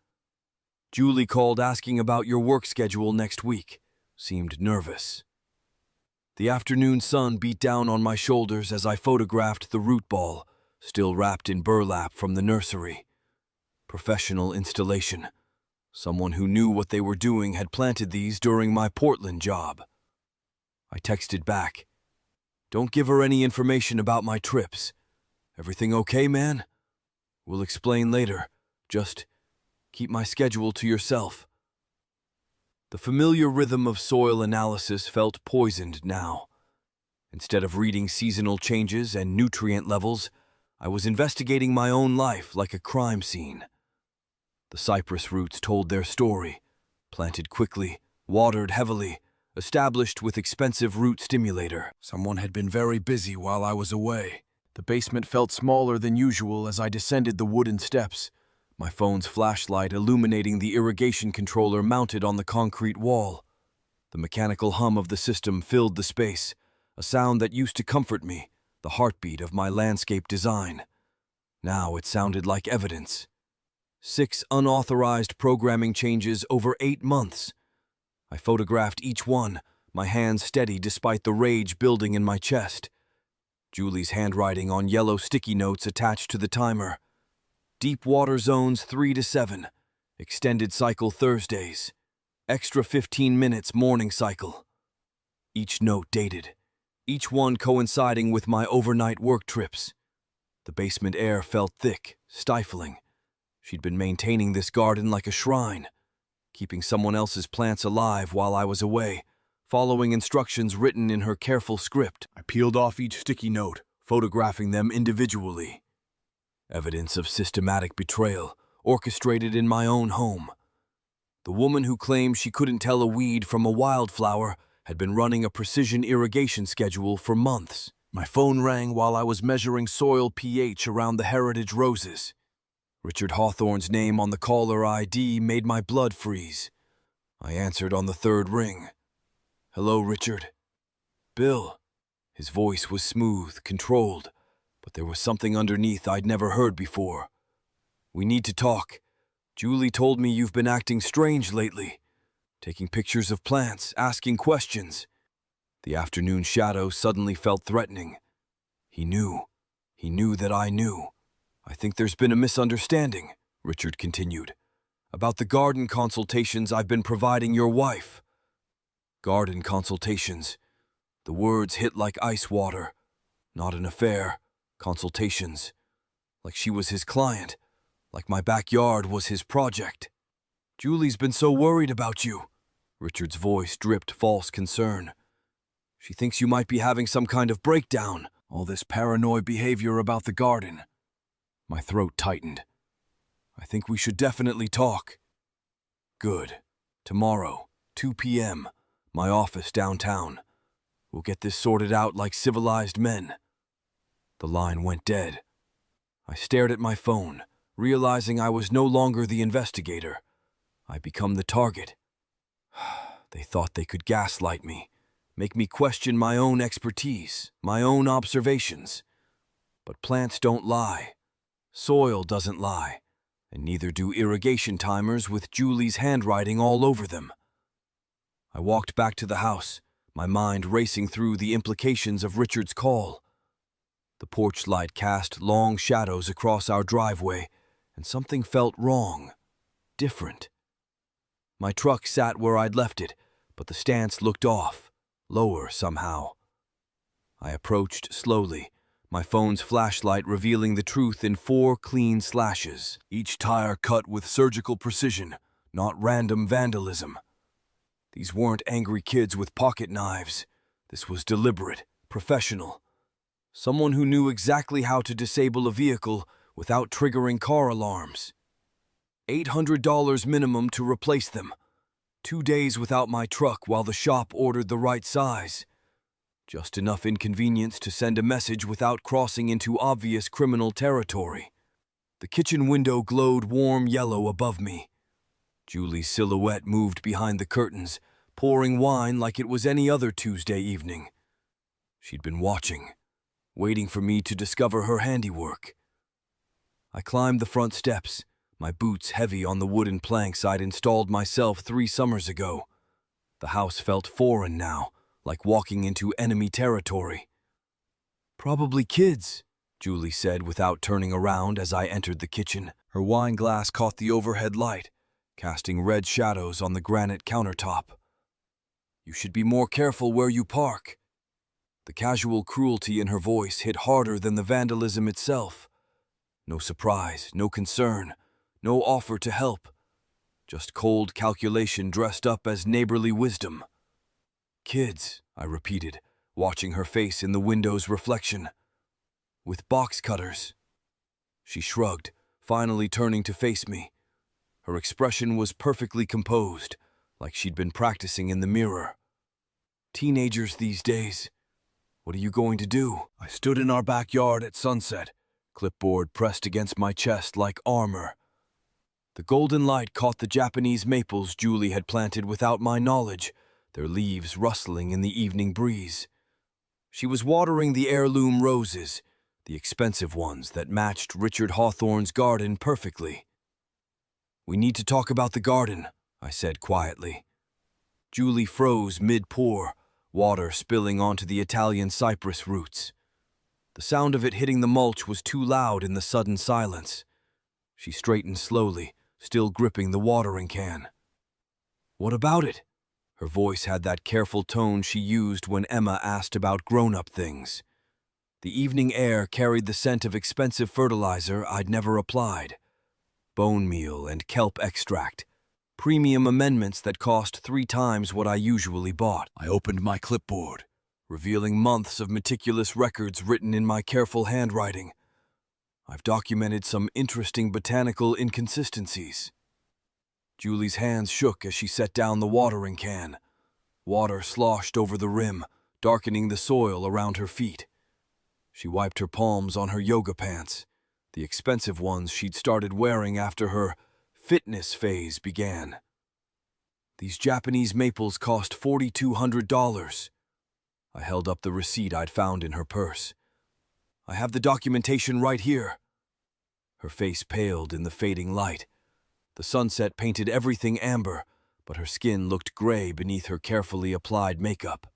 Julie called asking about your work schedule next week. Seemed nervous. The afternoon sun beat down on my shoulders as I photographed the root ball, still wrapped in burlap from the nursery. Professional installation. Someone who knew what they were doing had planted these during my Portland job. I texted back, "Don't give her any information about my trips. Everything okay, man? We'll explain later. Just keep my schedule to yourself." The familiar rhythm of soil analysis felt poisoned now. Instead of reading seasonal changes and nutrient levels, I was investigating my own life like a crime scene. The cypress roots told their story. Planted quickly, watered heavily, established with expensive root stimulator. Someone had been very busy while I was away. The basement felt smaller than usual as I descended the wooden steps, my phone's flashlight illuminating the irrigation controller mounted on the concrete wall. The mechanical hum of the system filled the space, a sound that used to comfort me, the heartbeat of my landscape design. Now it sounded like evidence. 6 unauthorized programming changes over 8 months. I photographed each one, my hands steady despite the rage building in my chest. Julie's handwriting on yellow sticky notes attached to the timer. Deep water zones 3 to 7. Extended cycle Thursdays. Extra 15 minutes morning cycle. Each note dated, each one coinciding with my overnight work trips. The basement air felt thick, stifling. She'd been maintaining this garden like a shrine, keeping someone else's plants alive while I was away, following instructions written in her careful script. I peeled off each sticky note, photographing them individually. Evidence of systematic betrayal, orchestrated in my own home. The woman who claimed she couldn't tell a weed from a wildflower had been running a precision irrigation schedule for months. My phone rang while I was measuring soil pH around the heritage roses. Richard Hawthorne's name on the caller ID made my blood freeze. I answered on the 3rd ring. "Hello, Richard." "Bill." His voice was smooth, controlled, but there was something underneath I'd never heard before. "We need to talk. Julie told me you've been acting strange lately, taking pictures of plants, asking questions." The afternoon shadow suddenly felt threatening. He knew. He knew that I knew. "I think there's been a misunderstanding," Richard continued, "about the garden consultations I've been providing your wife." Garden consultations. The words hit like ice water. Not an affair. Consultations. Like she was his client. Like my backyard was his project. "Julie's been so worried about you." Richard's voice dripped false concern. "She thinks you might be having some kind of breakdown. All this paranoid behavior about the garden." My throat tightened. "I think we should definitely talk." "Good. Tomorrow, 2 p.m., my office downtown. We'll get this sorted out like civilized men." The line went dead. I stared at my phone, realizing I was no longer the investigator. I'd become the target. They thought they could gaslight me, make me question my own expertise, my own observations. But plants don't lie. Soil doesn't lie, and neither do irrigation timers with Julie's handwriting all over them. I walked back to the house, my mind racing through the implications of Richard's call. The porch light cast long shadows across our driveway, and something felt wrong, different. My truck sat where I'd left it, but the stance looked off, lower somehow. I approached slowly, my phone's flashlight revealing the truth in 4 clean slashes, each tire cut with surgical precision, not random vandalism. These weren't angry kids with pocket knives. This was deliberate, professional. Someone who knew exactly how to disable a vehicle without triggering car alarms. $800 minimum to replace them. 2 days without my truck while the shop ordered the right size. Just enough inconvenience to send a message without crossing into obvious criminal territory. The kitchen window glowed warm yellow above me. Julie's silhouette moved behind the curtains, pouring wine like it was any other Tuesday evening. She'd been watching, waiting for me to discover her handiwork. I climbed the front steps, my boots heavy on the wooden planks I'd installed myself 3 summers ago. The house felt foreign now, like walking into enemy territory. "Probably kids," Julie said without turning around as I entered the kitchen. Her wine glass caught the overhead light, casting red shadows on the granite countertop. "You should be more careful where you park." The casual cruelty in her voice hit harder than the vandalism itself. No surprise, no concern, no offer to help. Just cold calculation dressed up as neighborly wisdom. "Kids," I repeated, watching her face in the window's reflection. "With box cutters." She shrugged, finally turning to face me. Her expression was perfectly composed, like she'd been practicing in the mirror. "Teenagers these days. What are you going to do?" I stood in our backyard at sunset, clipboard pressed against my chest like armor. The golden light caught the Japanese maples Julie had planted without my knowledge, their leaves rustling in the evening breeze. She was watering the heirloom roses, the expensive ones that matched Richard Hawthorne's garden perfectly. "We need to talk about the garden," I said quietly. Julie froze mid-pour, water spilling onto the Italian cypress roots. The sound of it hitting the mulch was too loud in the sudden silence. She straightened slowly, still gripping the watering can. "What about it?" Her voice had that careful tone she used when Emma asked about grown-up things. The evening air carried the scent of expensive fertilizer I'd never applied. Bone meal and kelp extract, premium amendments that cost 3 times what I usually bought. I opened my clipboard, revealing months of meticulous records written in my careful handwriting. I've documented some interesting botanical inconsistencies. Julie's hands shook as she set down the watering can. Water sloshed over the rim, darkening the soil around her feet. She wiped her palms on her yoga pants, the expensive ones she'd started wearing after her fitness phase began. "These Japanese maples cost $4,200. I held up the receipt I'd found in her purse. "I have the documentation right here." Her face paled in the fading light. The sunset painted everything amber, but her skin looked gray beneath her carefully applied makeup.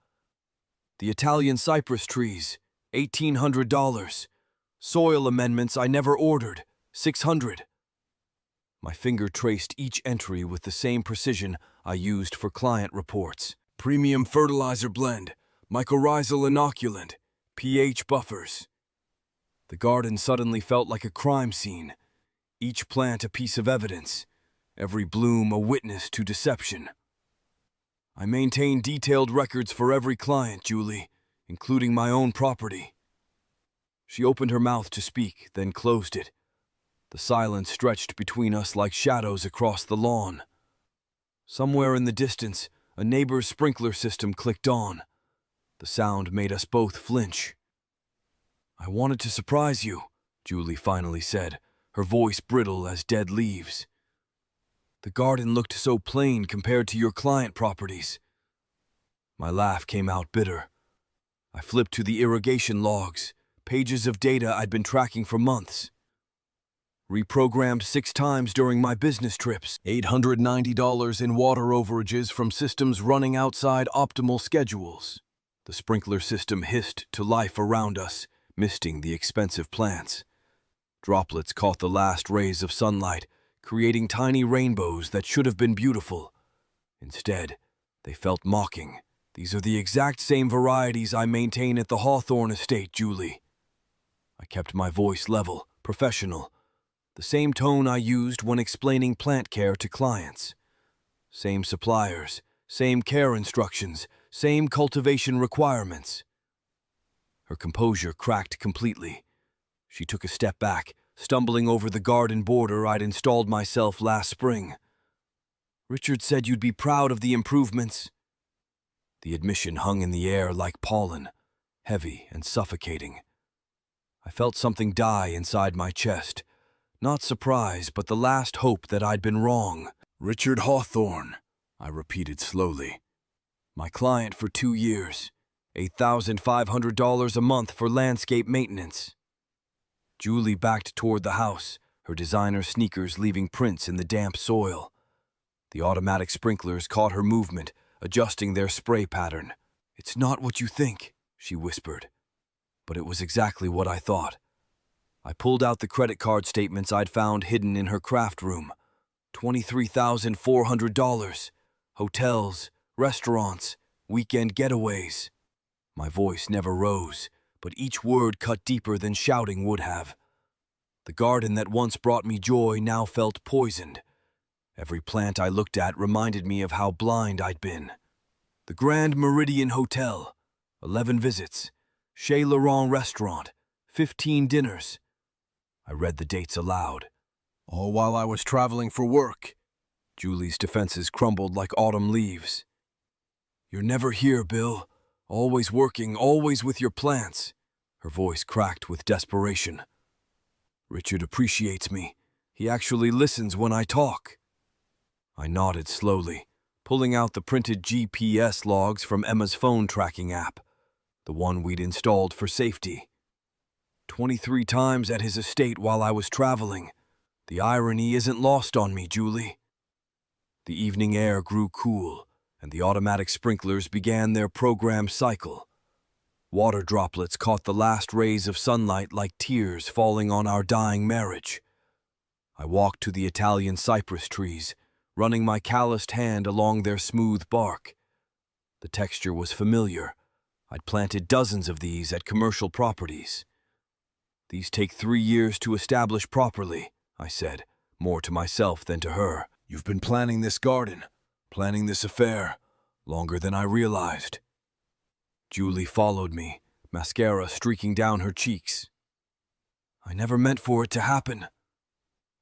"The Italian cypress trees, $1,800. Soil amendments I never ordered, $600. My finger traced each entry with the same precision I used for client reports. "Premium fertilizer blend, mycorrhizal inoculant, pH buffers." The garden suddenly felt like a crime scene, each plant a piece of evidence, every bloom a witness to deception. "I maintain detailed records for every client, Julie, including my own property." She opened her mouth to speak, then closed it. The silence stretched between us like shadows across the lawn. Somewhere in the distance, a neighbor's sprinkler system clicked on. The sound made us both flinch. "I wanted to surprise you," Julie finally said, her voice brittle as dead leaves. "The garden looked so plain compared to your client properties." My laugh came out bitter. I flipped to the irrigation logs, pages of data I'd been tracking for months. "Reprogrammed 6 times during my business trips, $890 in water overages from systems running outside optimal schedules." The sprinkler system hissed to life around us, misting the expensive plants. Droplets caught the last rays of sunlight, creating tiny rainbows that should have been beautiful. Instead, they felt mocking. "These are the exact same varieties I maintain at the Hawthorne estate, Julie." I kept my voice level, professional, the same tone I used when explaining plant care to clients. Same suppliers, same care instructions, same cultivation requirements. Her composure cracked completely. She took a step back, stumbling over the garden border I'd installed myself last spring. "Richard said you'd be proud of the improvements." The admission hung in the air like pollen, heavy and suffocating. I felt something die inside my chest. Not surprise, but the last hope that I'd been wrong. "Richard Hawthorne," I repeated slowly. "My client for 2 years, $8,500 a month for landscape maintenance." Julie backed toward the house, her designer sneakers leaving prints in the damp soil. The automatic sprinklers caught her movement, adjusting their spray pattern. "It's not what you think," she whispered. But it was exactly what I thought. I pulled out the credit card statements I'd found hidden in her craft room. $23,400. Hotels, restaurants, weekend getaways. My voice never rose, but each word cut deeper than shouting would have. The garden that once brought me joy now felt poisoned. Every plant I looked at reminded me of how blind I'd been. The Grand Meridian Hotel, 11 visits. Chez Laurent Restaurant, 15 dinners. I read the dates aloud. "All while I was traveling for work." Julie's defenses crumbled like autumn leaves. "You're never here, Bill. Always working, always with your plants." Her voice cracked with desperation. "Richard appreciates me. He actually listens when I talk." I nodded slowly, pulling out the printed GPS logs from Emma's phone tracking app, the one we'd installed for safety. 23 times at his estate while I was traveling. The irony isn't lost on me, Julie. The evening air grew cool, and the automatic sprinklers began their programmed cycle. Water droplets caught the last rays of sunlight like tears falling on our dying marriage. I walked to the Italian cypress trees, running my calloused hand along their smooth bark. The texture was familiar. I'd planted dozens of these at commercial properties. "These take 3 years to establish properly," I said, more to myself than to her. "You've been planning this garden, planning this affair, longer than I realized." Julie followed me, mascara streaking down her cheeks. "I never meant for it to happen."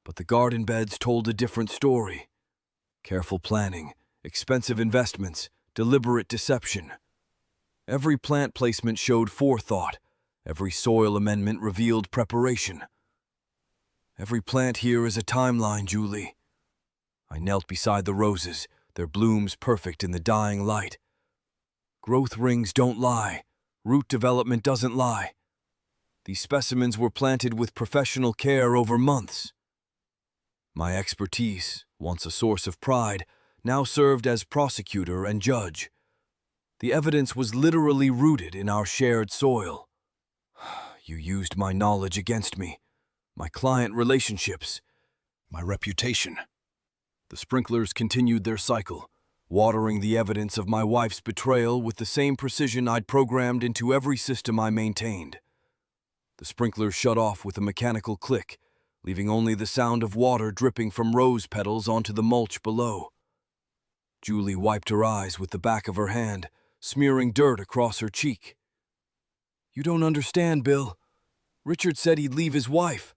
But the garden beds told a different story. Careful planning, expensive investments, deliberate deception. Every plant placement showed forethought. Every soil amendment revealed preparation. "Every plant here is a timeline, Julie." I knelt beside the roses, their blooms perfect in the dying light. "Growth rings don't lie. Root development doesn't lie. These specimens were planted with professional care over months." My expertise, once a source of pride, now served as prosecutor and judge. The evidence was literally rooted in our shared soil. "You used my knowledge against me, my client relationships, my reputation." The sprinklers continued their cycle, watering the evidence of my wife's betrayal with the same precision I'd programmed into every system I maintained. The sprinklers shut off with a mechanical click, leaving only the sound of water dripping from rose petals onto the mulch below. Julie wiped her eyes with the back of her hand, smearing dirt across her cheek. "You don't understand, Bill. Richard said he'd leave his wife.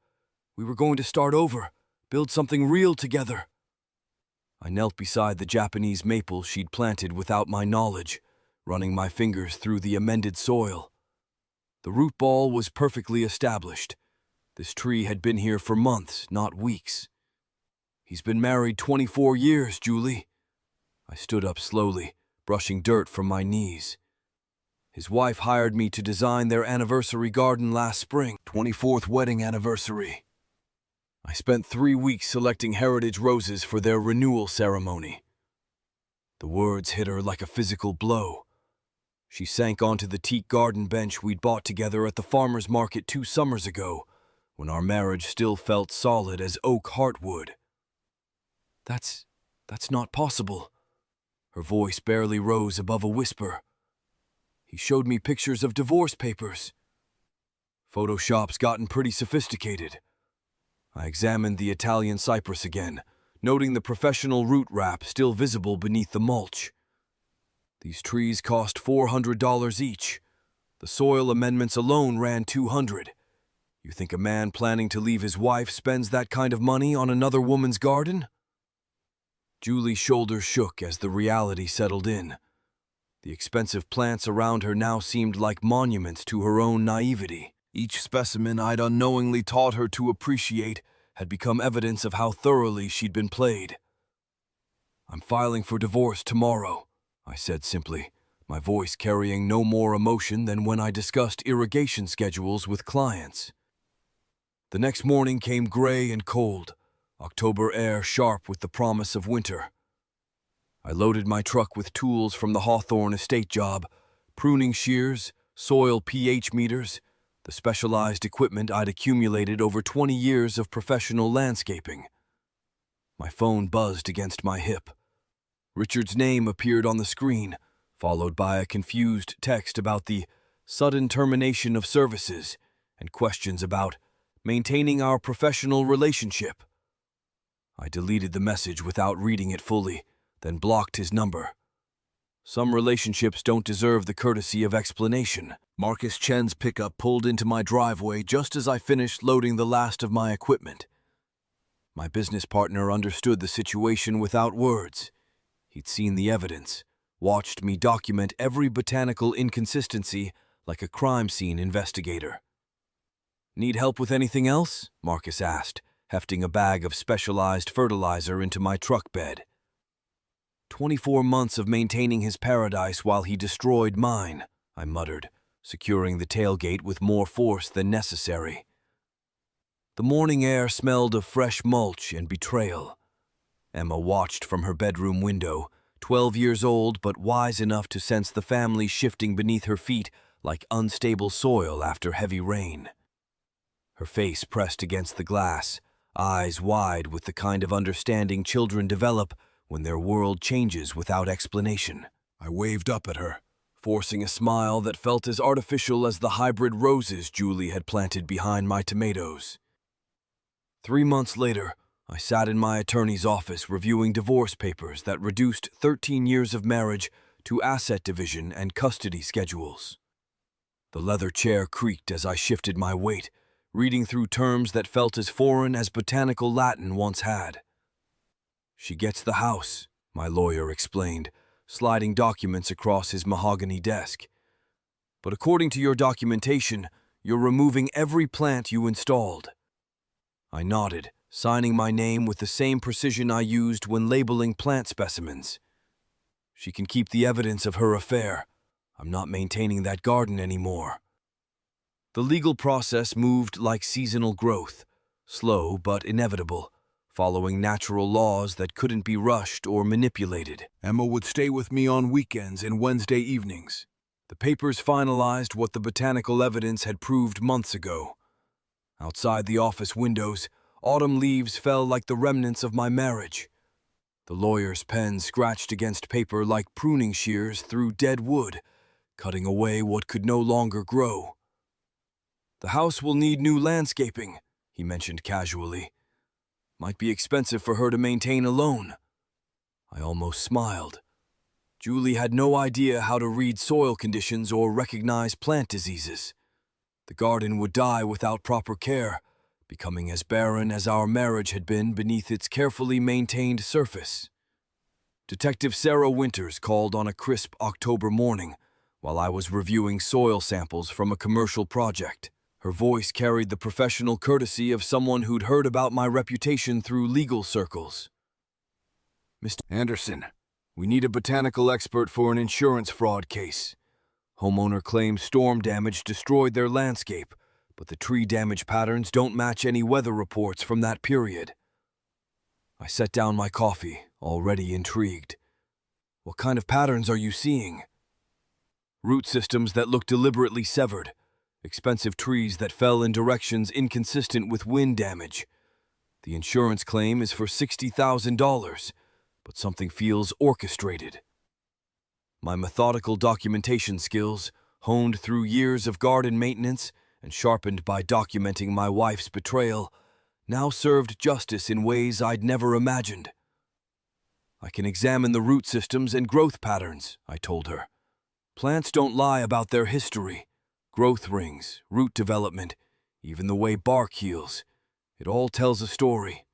We were going to start over, build something real together." I knelt beside the Japanese maple she'd planted without my knowledge, running my fingers through the amended soil. The root ball was perfectly established. This tree had been here for months, not weeks. "He's been married 24 years, Julie." I stood up slowly, brushing dirt from my knees. "His wife hired me to design their anniversary garden last spring, 24th wedding anniversary. I spent 3 weeks selecting heritage roses for their renewal ceremony." The words hit her like a physical blow. She sank onto the teak garden bench we'd bought together at the farmer's market 2 summers ago, when our marriage still felt solid as oak heartwood. That's not possible." Her voice barely rose above a whisper. "He showed me pictures of divorce papers. Photoshop's gotten pretty sophisticated." I examined the Italian cypress again, noting the professional root wrap still visible beneath the mulch. "These trees cost $400 each. The soil amendments alone ran $200. You think a man planning to leave his wife spends that kind of money on another woman's garden?" Julie's shoulders shook as the reality settled in. The expensive plants around her now seemed like monuments to her own naivety. Each specimen I'd unknowingly taught her to appreciate had become evidence of how thoroughly she'd been played. "I'm filing for divorce tomorrow," I said simply, my voice carrying no more emotion than when I discussed irrigation schedules with clients. The next morning came gray and cold, October air sharp with the promise of winter. I loaded my truck with tools from the Hawthorne estate job, pruning shears, soil pH meters, the specialized equipment I'd accumulated over 20 years of professional landscaping. My phone buzzed against my hip. Richard's name appeared on the screen, followed by a confused text about the sudden termination of services and questions about maintaining our professional relationship. I deleted the message without reading it fully, then blocked his number. Some relationships don't deserve the courtesy of explanation. Marcus Chen's pickup pulled into my driveway just as I finished loading the last of my equipment. My business partner understood the situation without words. He'd seen the evidence, watched me document every botanical inconsistency like a crime scene investigator. "Need help with anything else?" Marcus asked, hefting a bag of specialized fertilizer into my truck bed. 24 months of maintaining his paradise while he destroyed mine, I muttered, securing the tailgate with more force than necessary. The morning air smelled of fresh mulch and betrayal. Emma watched from her bedroom window, 12 years old but wise enough to sense the family shifting beneath her feet like unstable soil after heavy rain. Her face pressed against the glass, eyes wide with the kind of understanding children develop when their world changes without explanation. I waved up at her, forcing a smile that felt as artificial as the hybrid roses Julie had planted behind my tomatoes. 3 months later, I sat in my attorney's office reviewing divorce papers that reduced 13 years of marriage to asset division and custody schedules. The leather chair creaked as I shifted my weight, reading through terms that felt as foreign as botanical Latin once had. "She gets the house," my lawyer explained, sliding documents across his mahogany desk. "But according to your documentation, you're removing every plant you installed." I nodded, signing my name with the same precision I used when labeling plant specimens. "She can keep the evidence of her affair. I'm not maintaining that garden anymore." The legal process moved like seasonal growth, slow but inevitable, following natural laws that couldn't be rushed or manipulated. Emma would stay with me on weekends and Wednesday evenings. The papers finalized what the botanical evidence had proved months ago. Outside the office windows, autumn leaves fell like the remnants of my marriage. The lawyer's pen scratched against paper like pruning shears through dead wood, cutting away what could no longer grow. "The house will need new landscaping," he mentioned casually. "Might be expensive for her to maintain alone." I almost smiled. Julie had no idea how to read soil conditions or recognize plant diseases. The garden would die without proper care, becoming as barren as our marriage had been beneath its carefully maintained surface. Detective Sarah Winters called on a crisp October morning while I was reviewing soil samples from a commercial project. Her voice carried the professional courtesy of someone who'd heard about my reputation through legal circles. "Mr. Anderson, we need a botanical expert for an insurance fraud case. Homeowner claims storm damage destroyed their landscape, but the tree damage patterns don't match any weather reports from that period." I set down my coffee, already intrigued. "What kind of patterns are you seeing?" "Root systems that look deliberately severed. Expensive trees that fell in directions inconsistent with wind damage. The insurance claim is for $60,000, but something feels orchestrated." My methodical documentation skills, honed through years of garden maintenance and sharpened by documenting my wife's betrayal, now served justice in ways I'd never imagined. "I can examine the root systems and growth patterns," I told her. "Plants don't lie about their history. Growth rings, root development, even the way bark heals. It all tells a story."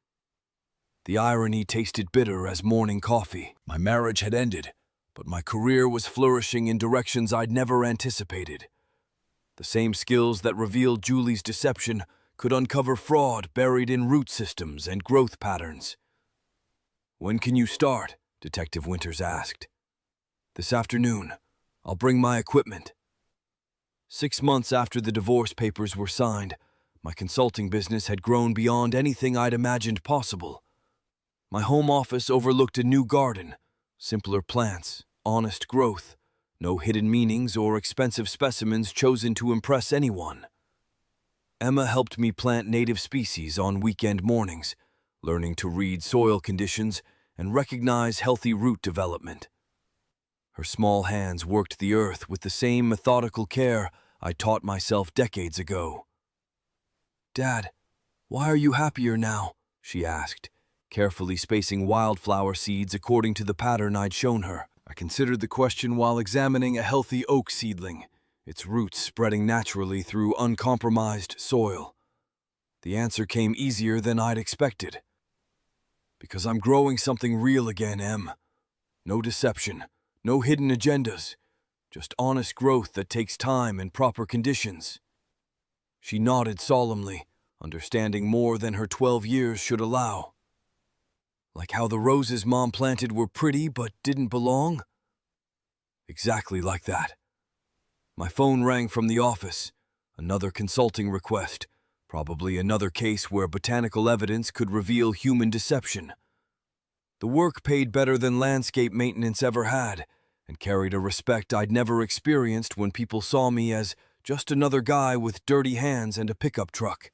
The irony tasted bitter as morning coffee. My marriage had ended, but my career was flourishing in directions I'd never anticipated. The same skills that revealed Julie's deception could uncover fraud buried in root systems and growth patterns. "When can you start?" Detective Winters asked. "This afternoon. I'll bring my equipment." 6 months after the divorce papers were signed, My consulting business had grown beyond anything I'd imagined possible. My home office overlooked a new garden, simpler plants, honest growth, no hidden meanings or expensive specimens chosen to impress anyone. Emma helped me plant native species on weekend mornings, learning to read soil conditions and recognize healthy root development. Her small hands worked the earth with the same methodical care I taught myself decades ago. "Dad, why are you happier now?" she asked, carefully spacing wildflower seeds according to the pattern I'd shown her. I considered the question while examining a healthy oak seedling, its roots spreading naturally through uncompromised soil. The answer came easier than I'd expected. "Because I'm growing something real again, Em. No deception, no hidden agendas, just honest growth that takes time and proper conditions." She nodded solemnly, understanding more than her 12 years should allow. "Like how the roses Mom planted were pretty but didn't belong?" Exactly like that. My phone rang from the office. Another consulting request, probably another case where botanical evidence could reveal human deception. The work paid better than landscape maintenance ever had, and carried a respect I'd never experienced when people saw me as just another guy with dirty hands and a pickup truck.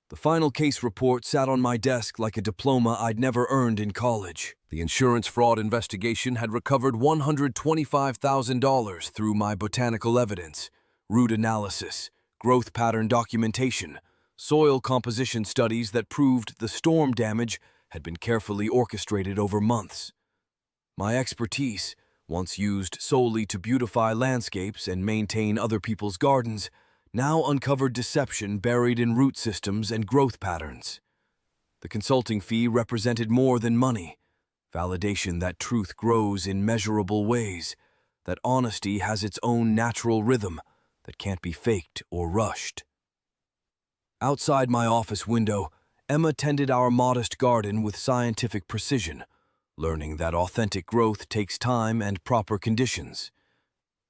The final case report sat on my desk like a diploma I'd never earned in college. The insurance fraud investigation had recovered $125,000 through my botanical evidence, root analysis, growth pattern documentation, soil composition studies that proved the storm damage had been carefully orchestrated over months. My expertise, once used solely to beautify landscapes and maintain other people's gardens, now uncovered deception buried in root systems and growth patterns. The consulting fee represented more than money, validation that truth grows in measurable ways, that honesty has its own natural rhythm that can't be faked or rushed. Outside my office window, Emma tended our modest garden with scientific precision, learning that authentic growth takes time and proper conditions.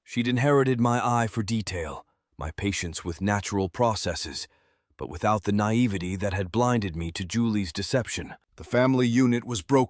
She'd inherited my eye for detail, my patience with natural processes, but without the naivety that had blinded me to Julie's deception. The family unit was broken.